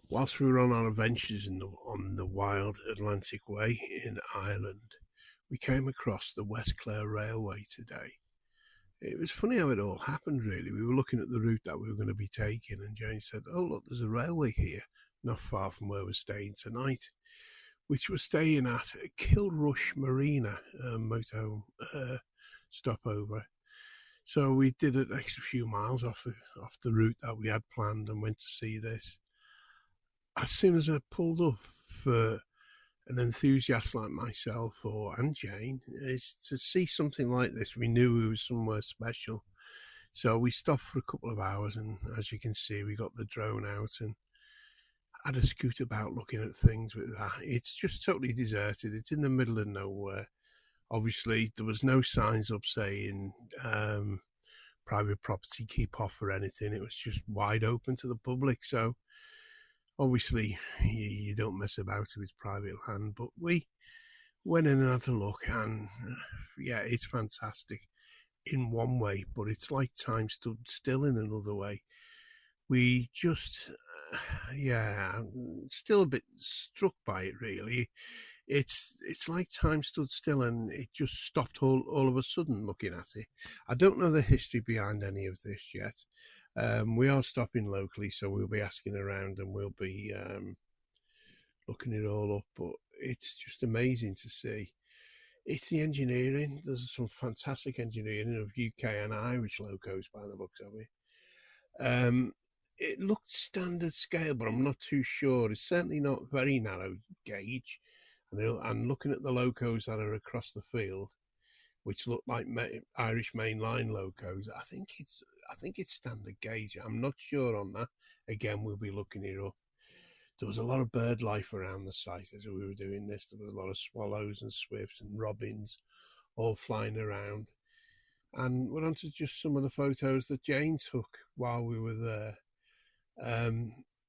Whilst we were on our adventures on the wild Atlantic Way in Ireland, we came across the West Clare Railway today. It was funny how it all happened, really. We were looking at the route that we were going to be taking, and Jane said, "Oh, look, there's a railway here, not far from where we're staying tonight," which we're staying at Kilrush Marina, motorhome stopover. So we did an extra few miles off the route that we had planned and went to see this. As soon as I pulled up, for an enthusiast like myself and Jane, is to see something like this, we knew it was somewhere special. So we stopped for a couple of hours, and as you can see, we got the drone out and had a scoot about looking at things with that. It's just totally deserted. It's in the middle of nowhere. Obviously, there was no signs up saying private property, keep off, or anything. It was just wide open to the public. So obviously, you don't mess about with private land. But we went in and had a look, and yeah, it's fantastic in one way, but it's like time stood still in another way. We just, yeah, I'm still a bit struck by it, really. It's like time stood still and it just stopped all of a sudden looking at it. I don't know the history behind any of this yet. We are stopping locally, so we'll be asking around and we'll be looking it all up. But it's just amazing to see. It's the engineering. There's some fantastic engineering of UK and Irish locos by the looks of it. Um, it looked standard scale, but I'm not too sure. It's certainly not very narrow gauge. And looking at the locos that are across the field, which look like Irish mainline locos, I think it's standard gauge. I'm not sure on that. Again, we'll be looking it up. There was a lot of bird life around the site as we were doing this. There was a lot of swallows and swifts and robins all flying around. And we're on to just some of the photos that Jane took while we were there.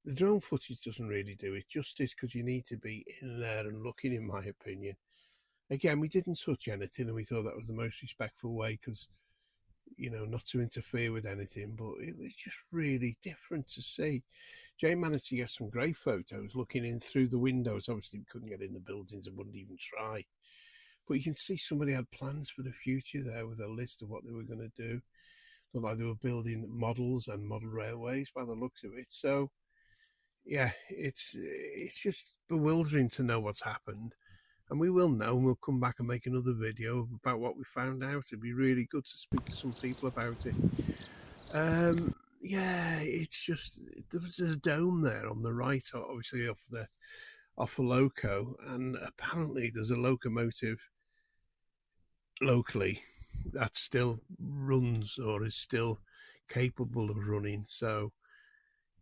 The drone footage doesn't really do it justice because you need to be in there and looking, in my opinion. Again, we didn't touch anything, and we thought that was the most respectful way because, not to interfere with anything, but it was just really different to see. Jane managed to get some great photos looking in through the windows. Obviously, we couldn't get in the buildings and wouldn't even try. But you can see somebody had plans for the future there with a list of what they were going to do. Looked like they were building models and model railways by the looks of it. So, yeah, it's just bewildering to know what's happened. And we will know, and we'll come back and make another video about what we found out. It'd be really good to speak to some people about it. Yeah, it's just there was a dome there on the right, obviously off a loco, and apparently there's a locomotive locally that still runs or is still capable of running. So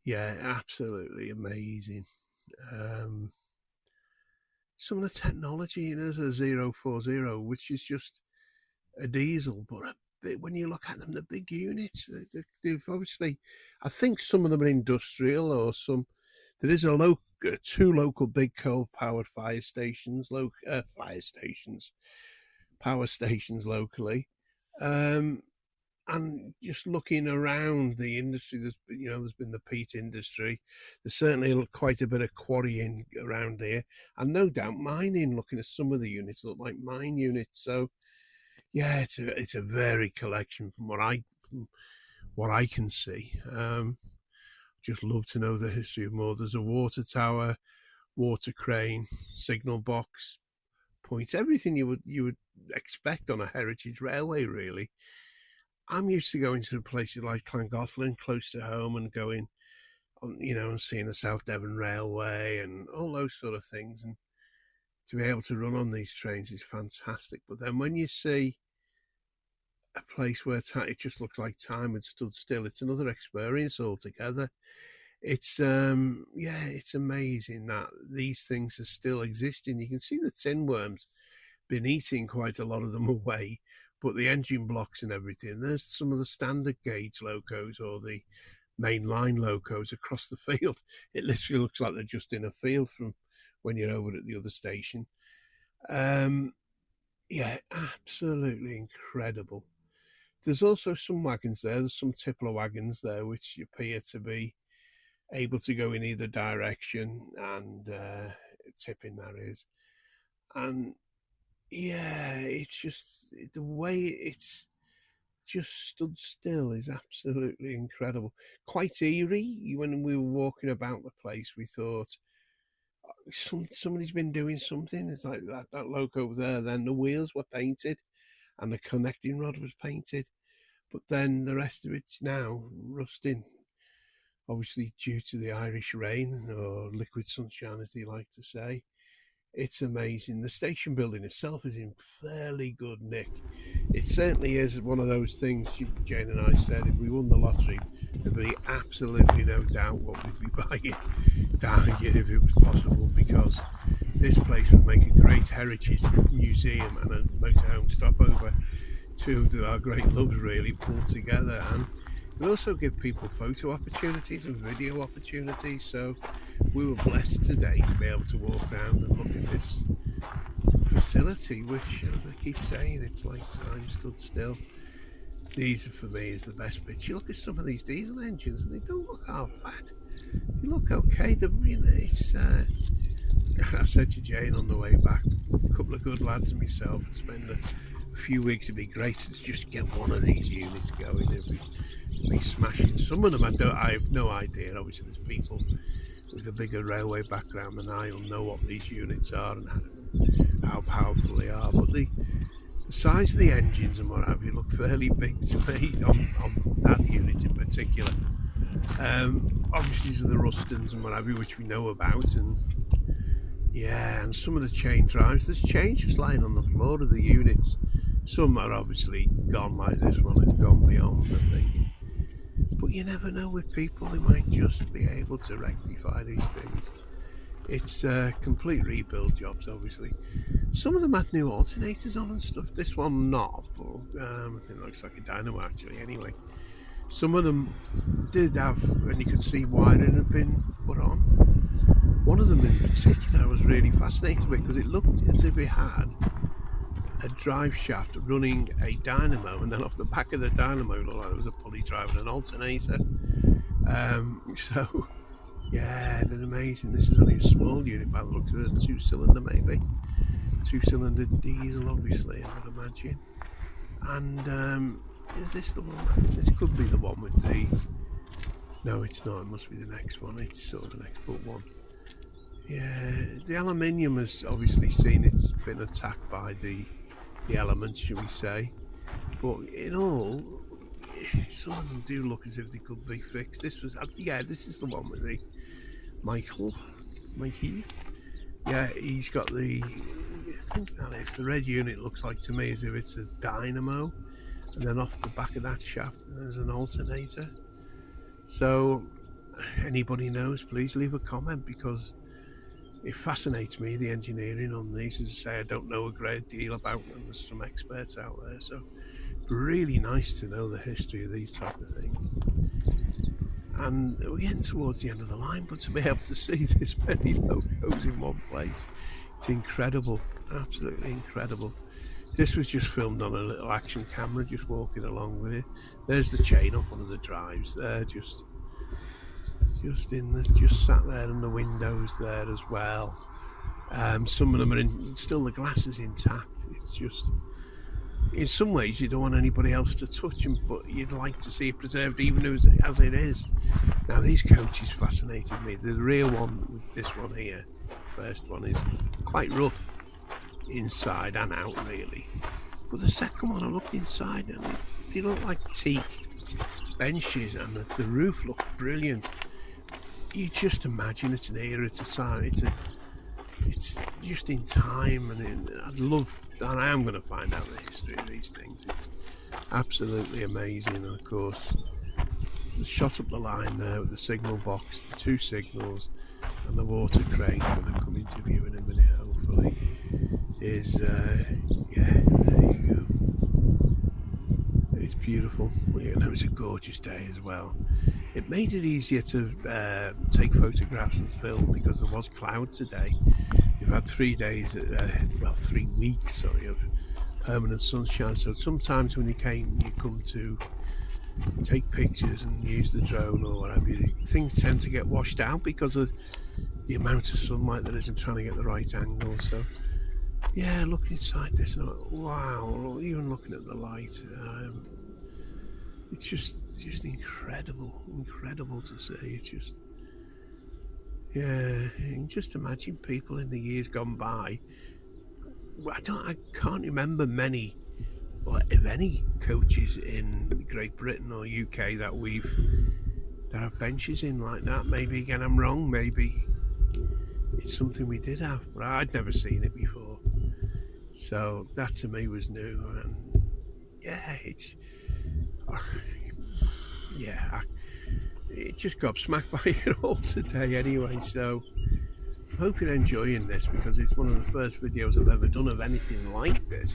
yeah, absolutely amazing. Um, some of the technology, there's a 040, which is just a diesel, but when you look at them, the big units, they've obviously, I think some of them are industrial or some. There is two local big coal-powered power stations locally. Um, and just looking around the industry, there's been the peat industry. There's certainly quite a bit of quarrying around here, and no doubt mining. Looking at some of the units, look like mine units. So yeah, it's a varied collection from what I can see. Just love to know the history of more. There's a water tower, water crane, signal box, points, everything you would expect on a heritage railway, really. I'm used to going to places like Llangollen, close to home, and going on, and seeing the South Devon Railway and all those sort of things. And to be able to run on these trains is fantastic. But then when you see a place where it just looks like time had stood still, it's another experience altogether. It's amazing that these things are still existing. You can see the tin worms been eating quite a lot of them away, but the engine blocks and everything, there's some of the standard gauge locos or the main line locos across the field. It literally looks like they're just in a field from when you're over at the other station. Um, yeah, absolutely incredible. There's also some wagons there. There's some tippler wagons there, which appear to be able to go in either direction, and tipping that is. And yeah, it's just the way it's just stood still is absolutely incredible. Quite eerie. When we were walking about the place, we thought somebody's been doing something. It's like that loco over there. Then the wheels were painted and the connecting rod was painted, but then the rest of it's now rusting. Obviously, due to the Irish rain or liquid sunshine, as they like to say. It's amazing. The station building itself is in fairly good nick. It certainly is one of those things. Jane and I said if we won the lottery, there'd be absolutely no doubt what we'd be buying down here if it was possible, because this place would make a great heritage museum and a motorhome stopover. Two of our great loves really pulled together, and it would also give people photo opportunities and video opportunities. So we were blessed today to be able to walk around and look at this facility, which, as I keep saying, it's like time stood still. These, for me, is the best bit. You look at some of these diesel engines, and they don't look half bad. They look okay. It's. I said to Jane on the way back, a couple of good lads and myself, and spend a few weeks. It'd be great to just get one of these units going. It'd be smashing. Some of them I have no idea. Obviously, there's people with a bigger railway background than I will know what these units are and how powerful they are. But the size of the engines and what have you look fairly big to me on that unit in particular. Obviously, these are the Rustons and what have you, which we know about, and yeah, and some of the chain drives. There's chains just lying on the floor of the units. Some are obviously gone, like this one. It's gone beyond, I think. But you never know with people, they might just be able to rectify these things. It's complete rebuild jobs, obviously. Some of them had new alternators on and stuff. This one not, but I think it looks like a dynamo actually. Anyway, some of them did have, and you could see wiring had been put on. One of them in particular I was really fascinated with, because it looked as if it had a drive shaft running a dynamo, and then off the back of the dynamo it looked like there was a pulley driving an alternator. So yeah, they're amazing. This is only a small unit by the looks of it, a 2-cylinder maybe. 2-cylinder diesel, obviously, I would imagine. And is this the one? I think this could be the one with the... No, it's not. It must be the next one. It's sort of the next but one. Yeah, the aluminium has obviously seen it's been attacked by the elements, shall we say. But in all, some of them do look as if they could be fixed. This was, this is the one with the Mikey. Yeah, he's got the, I think that is, the red unit looks like to me as if it's a dynamo, and then off the back of that shaft there's an alternator. So anybody knows, please leave a comment, because it fascinates me, the engineering on these. As I say, I don't know a great deal about them. There's some experts out there, so really nice to know the history of these type of things. And we're getting towards the end of the line, but to be able to see this many logos in one place, it's incredible, absolutely incredible. This was just filmed on a little action camera, just walking along with it. There's the chain up one of the drives there, just sat there, and the windows there as well. Some of them are still the glass is intact. It's just, in some ways you don't want anybody else to touch them, but you'd like to see it preserved even as it is. Now these coaches fascinated me. The rear one, this one here, first one, is quite rough inside and out really, but the second one I looked inside and they look like teak benches, and the roof looked brilliant. You just imagine it's an era, it's a time, it's just in time, and I'd love, and I am going to find out the history of these things. It's absolutely amazing. And of course, the shot up the line there with the signal box, the 2 signals, and the water crane that I'm coming to view in a minute, hopefully, is yeah, there you go. It's beautiful. And it was a gorgeous day as well. It made it easier to take photographs and film, because there was cloud today. We've had 3 days, 3 weeks, sorry, of permanent sunshine. So sometimes when you come to take pictures and use the drone or whatever, things tend to get washed out because of the amount of sunlight that isn't trying to get the right angle. So yeah, I looked inside this and I went, wow, even looking at the light, it's just incredible to see. It's just, yeah, you can just imagine people in the years gone by. I can't remember many, or if any, coaches in Great Britain or UK that have benches in like that. Maybe again I'm wrong. Maybe it's something we did have, but I'd never seen it before. So that to me was new, and yeah, it just got smacked by it all today anyway. So I hope you're enjoying this because it's one of the first videos I've ever done of anything like this.